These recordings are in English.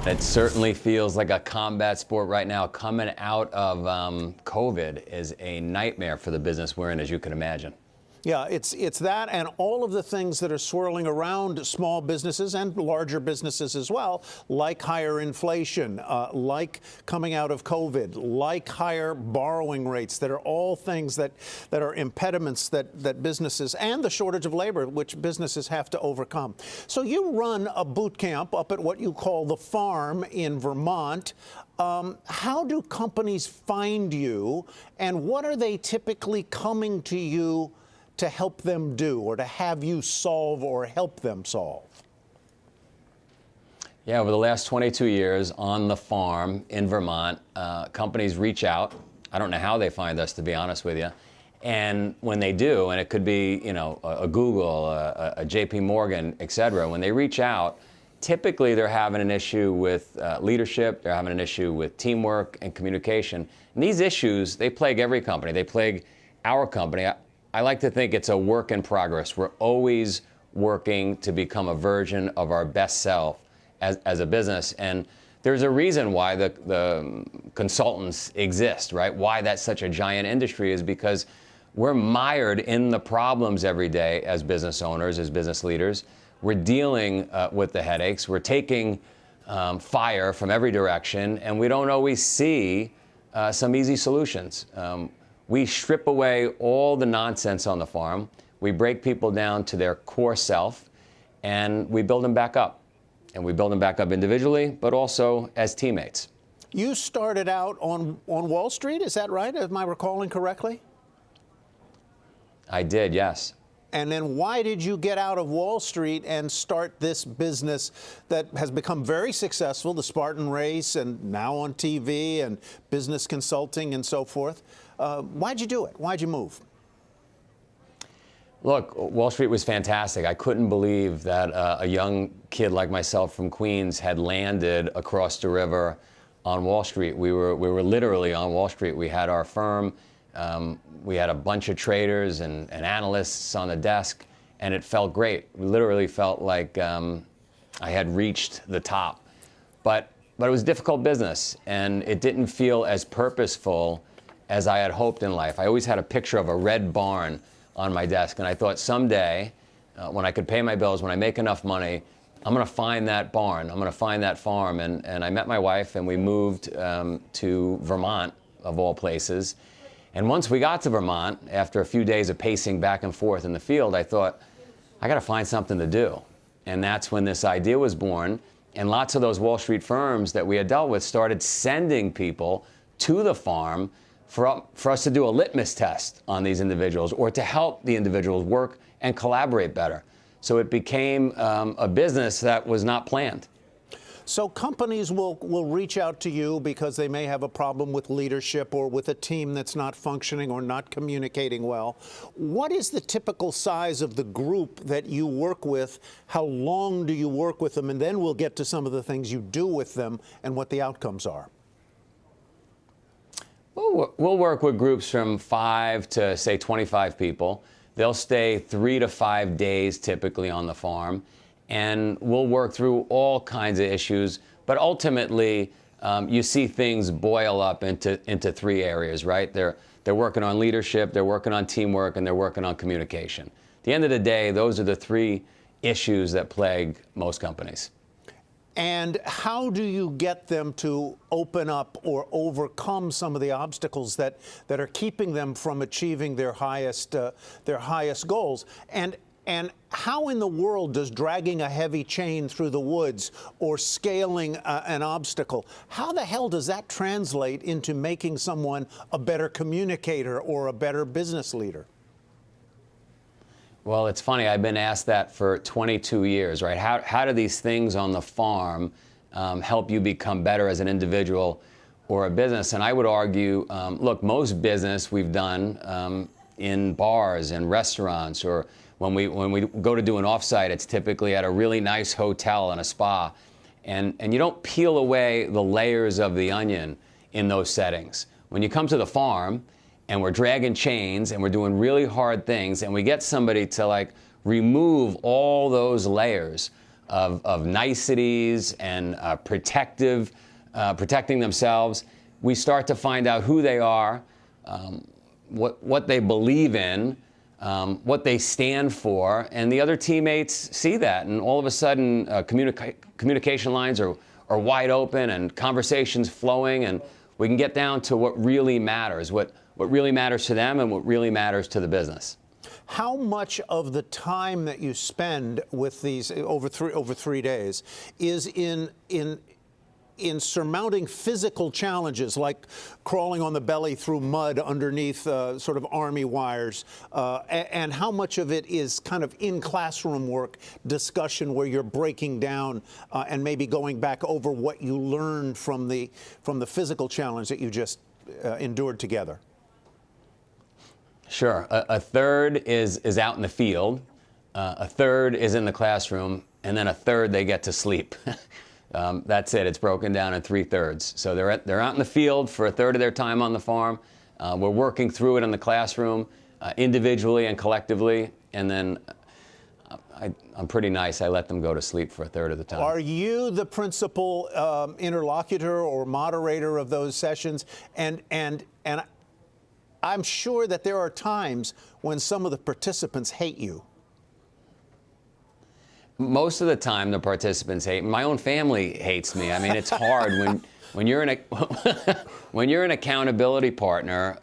It certainly feels like a combat sport right now. Coming out of COVID is a nightmare for the business we're in, as you can imagine. Yeah, it's that and all of the things that are swirling around small businesses and larger businesses as well, like higher inflation, like coming out of COVID, like higher borrowing rates, that are all things that are impediments that businesses, and the shortage of labor, which businesses have to overcome. So you run a boot camp up at what you call the farm in Vermont. How do companies find you, and what are they typically coming to you to help them do, or to have you solve or help them solve? Yeah, over the last 22 years on the farm in Vermont, companies reach out. I don't know how they find us, to be honest with you. And when they do, and it could be, you know, a Google, a JP Morgan, et cetera, when they reach out, typically they're having an issue with leadership, they're having an issue with teamwork and communication. And these issues, they plague every company. They plague our company. I like to think it's a work in progress. We're always working to become a version of our best self as a business. And there's a reason why the consultants exist, right? Why that's such a giant industry is because we're mired in the problems every day as business owners, as business leaders. We're dealing with the headaches. We're taking fire from every direction, and we don't always see some easy solutions. We strip away all the nonsense on the farm. We break people down to their core self, and we build them back up. And we build them back up individually, but also as teammates. You started out on Wall Street, is that right? Am I recalling correctly? I did, yes. And then why did you get out of Wall Street and start this business that has become very successful, the Spartan race, and now on TV and business consulting and so forth? Why'd you do it? Why'd you move? Look, Wall Street was fantastic. I couldn't believe that a young kid like myself from Queens had landed across the river on Wall Street. We were literally on Wall Street. We had our firm. We had a bunch of traders and analysts on the desk, and it felt great. We literally felt like I had reached the top. But it was difficult business, and it didn't feel as purposeful as I had hoped in life. I always had a picture of a red barn on my desk, and I thought someday, when I could pay my bills, when I make enough money, I'm going to find that barn. I'm going to find that farm. And I met my wife, and we moved to Vermont, of all places. And once we got to Vermont, after a few days of pacing back and forth in the field, I thought, I got to find something to do. And that's when this idea was born. And lots of those Wall Street firms that we had dealt with started sending people to the farm for us to do a litmus test on these individuals, or to help the individuals work and collaborate better. So it became a business that was not planned. So companies will reach out to you because they may have a problem with leadership or with a team that's not functioning or not communicating well. What is the typical size of the group that you work with? How long do you work with them? And then we'll get to some of the things you do with them and what the outcomes are. We'll work with groups from 5 to, say, 25 people. They'll stay 3 to 5 days typically on the farm. And we'll work through all kinds of issues. But ultimately, you see things boil up into 3 areas, right? They're working on leadership, they're working on teamwork, and they're working on communication. At the end of the day, those are the 3 issues that plague most companies. And how do you get them to open up or overcome some of the obstacles that are keeping them from achieving their highest goals? And how in the world does dragging a heavy chain through the woods or scaling an obstacle, how the hell does that translate into making someone a better communicator or a better business leader? Well, it's funny. I've been asked that for 22 years, right? How do these things on the farm help you become better as an individual or a business? And I would argue, look, most business we've done in bars and restaurants, or when we go to do an offsite, it's typically at a really nice hotel and a spa. And you don't peel away the layers of the onion in those settings. When you come to the farm, and we're dragging chains and we're doing really hard things, and we get somebody to like remove all those layers of niceties and protecting themselves, we start to find out who they are, what they believe in, what they stand for, and the other teammates see that, and all of a sudden communication lines are wide open and conversations flowing, and we can get down to what really matters, what really matters to them and what really matters to the business. How much of the time that you spend with these over 3 days is in surmounting physical challenges like crawling on the belly through mud underneath sort of army wires, and how much of it is kind of in classroom work discussion where you're breaking down and maybe going back over what you learned from the physical challenge that you just endured together? Sure. A third is out in the field, a third is in the classroom, and then a third they get to sleep. That's it. It's broken down in 3/3. So they're out in the field for a third of their time on the farm. We're working through it in the classroom, individually and collectively, and then I'm pretty nice. I let them go to sleep for a third of the time. Are you the principal interlocutor or moderator of those sessions? And I'm sure that there are times when some of the participants hate you. Most of the time, the participants hate me. My own family hates me. I mean, it's hard when you're an accountability partner,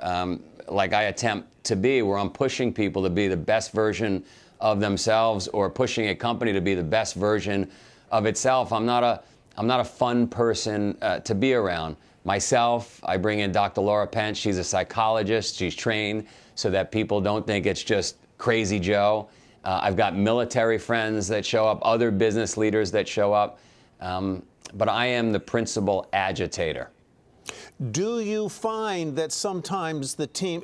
like I attempt to be, where I'm pushing people to be the best version of themselves, or pushing a company to be the best version of itself. I'm not a fun person to be around. Myself, I bring in Dr. Laura Pence. She's a psychologist. She's trained so that people don't think it's just crazy Joe. I've got military friends that show up, other business leaders that show up, but I am the principal agitator. Do you find that sometimes the team,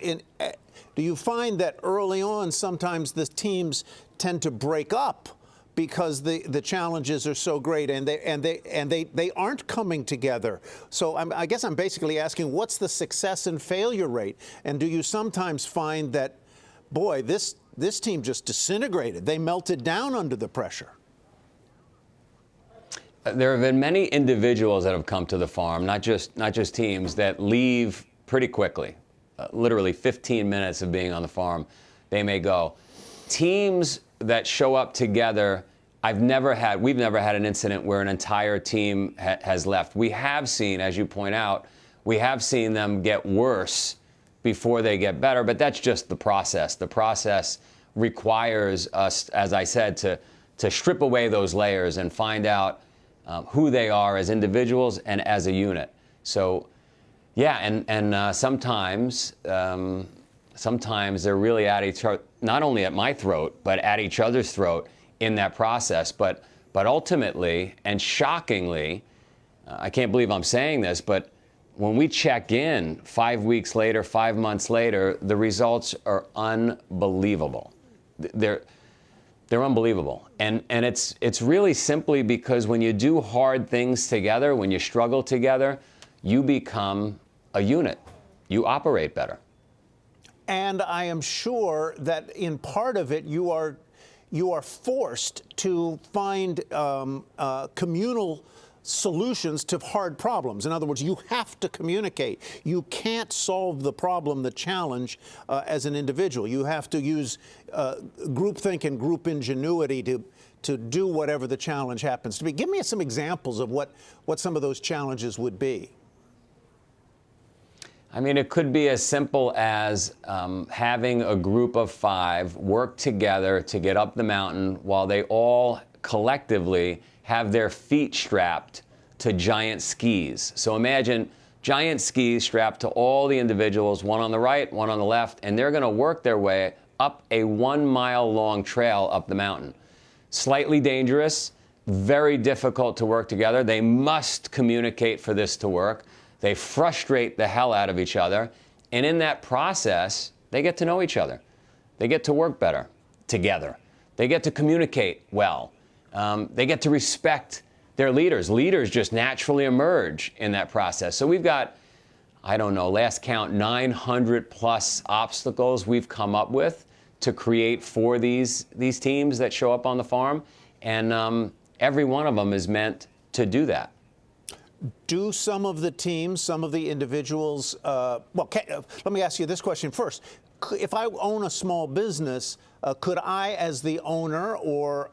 do you find that early on sometimes the teams tend to break up because the challenges are so great and they aren't coming together? So I guess I'm basically asking, what's the success and failure rate? And do you sometimes find that, boy, this team just disintegrated, they melted down under the pressure? There have been many individuals that have come to the farm, not just teams, that leave pretty quickly. Literally 15 minutes of being on the farm, they may go. Teams that show up together, we've never had an incident where an entire team has left. We have seen, as you point out, we have seen them get worse before they get better, but that's just the process. The process requires us, as I said, to strip away those layers and find out who they are as individuals and as a unit. So, yeah, and sometimes they're really at each other, not only at my throat, but at each other's throat in that process. But ultimately and shockingly, I can't believe I'm saying this, but when we check in 5 weeks later, 5 months later, the results are unbelievable. They're unbelievable. And it's really simply because when you do hard things together, when you struggle together, you become a unit. You operate better. And I am sure that in part of it, you are forced to find communal solutions to hard problems. In other words, you have to communicate. You can't solve the problem, the challenge, as an individual. You have to use groupthink and group ingenuity to do whatever the challenge happens to be. Give me some examples of what some of those challenges would be. I mean, it could be as simple as having a group of 5 work together to get up the mountain while they all collectively have their feet strapped to giant skis. So imagine giant skis strapped to all the individuals, one on the right, one on the left, and they're going to work their way up a 1-mile-long trail up the mountain. Slightly dangerous, very difficult to work together. They must communicate for this to work. They frustrate the hell out of each other, and in that process, they get to know each other. They get to work better together. They get to communicate well. They get to respect their leaders. Leaders just naturally emerge in that process. So we've got, I don't know, last count, 900 plus obstacles we've come up with to create for these teams that show up on the farm. And every one of them is meant to do that. Do some of the teams, some of the individuals, let me ask you this question first. If I own a small business, could I, as the owner or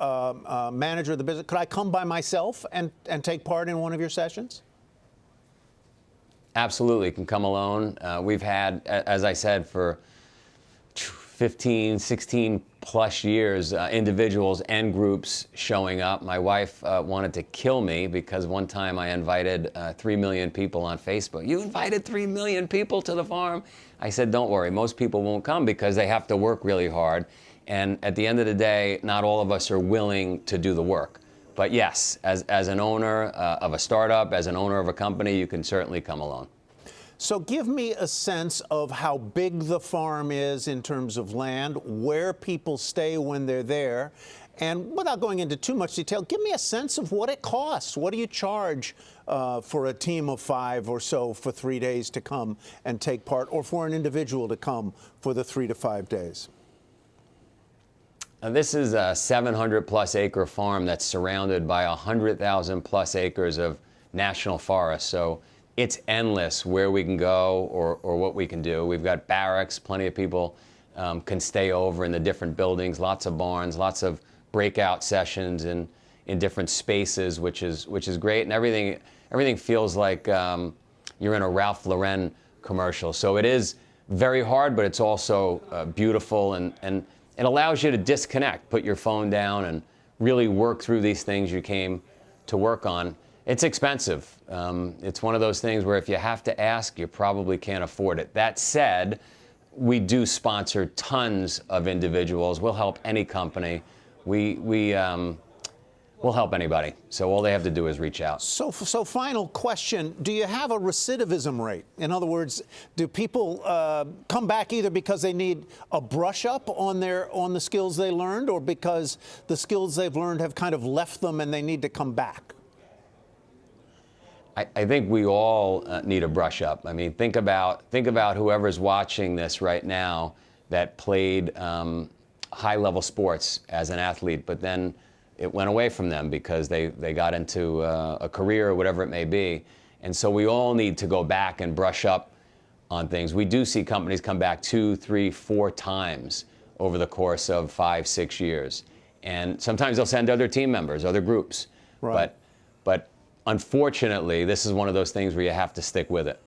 manager of the business, could I come by myself and take part in one of your sessions? Absolutely, can come alone. We've had, as I said, for 15, 16 plus years, individuals and groups showing up. My wife wanted to kill me because one time I invited 3 million people on Facebook. You invited 3 million people to the farm? I said, don't worry, most people won't come because they have to work really hard. And at the end of the day, not all of us are willing to do the work. But yes, as an owner of a startup, as an owner of a company, you can certainly come alone. So give me a sense of how big the farm is in terms of land, where people stay when they're there, and without going into too much detail, give me a sense of what it costs. What do you charge for a team of 5 or so for 3 days to come and take part, or for an individual to come for the 3 to 5 days? This is a 700-plus acre farm that's surrounded by 100,000 plus acres of national forest. So it's endless where we can go or what we can do. We've got barracks, plenty of people can stay over in the different buildings, lots of barns, lots of breakout sessions in different spaces, which is great. And everything feels like you're in a Ralph Lauren commercial. So it is very hard, but it's also beautiful, and it allows you to disconnect, put your phone down, and really work through these things you came to work on. It's expensive. It's one of those things where if you have to ask, you probably can't afford it. That said, we do sponsor tons of individuals. We'll help any company. We'll help anybody. So all they have to do is reach out. So final question, do you have a recidivism rate? In other words, do people come back either because they need a brush up on the skills they learned, or because the skills they've learned have kind of left them and they need to come back? I think we all need a brush up. I mean, think about whoever's watching this right now that played high-level sports as an athlete, but then it went away from them because they got into a career or whatever it may be. And so we all need to go back and brush up on things. We do see companies come back 2, 3, 4 times over the course of 5, 6 years. And sometimes they'll send other team members, other groups. Right. But unfortunately, this is one of those things where you have to stick with it.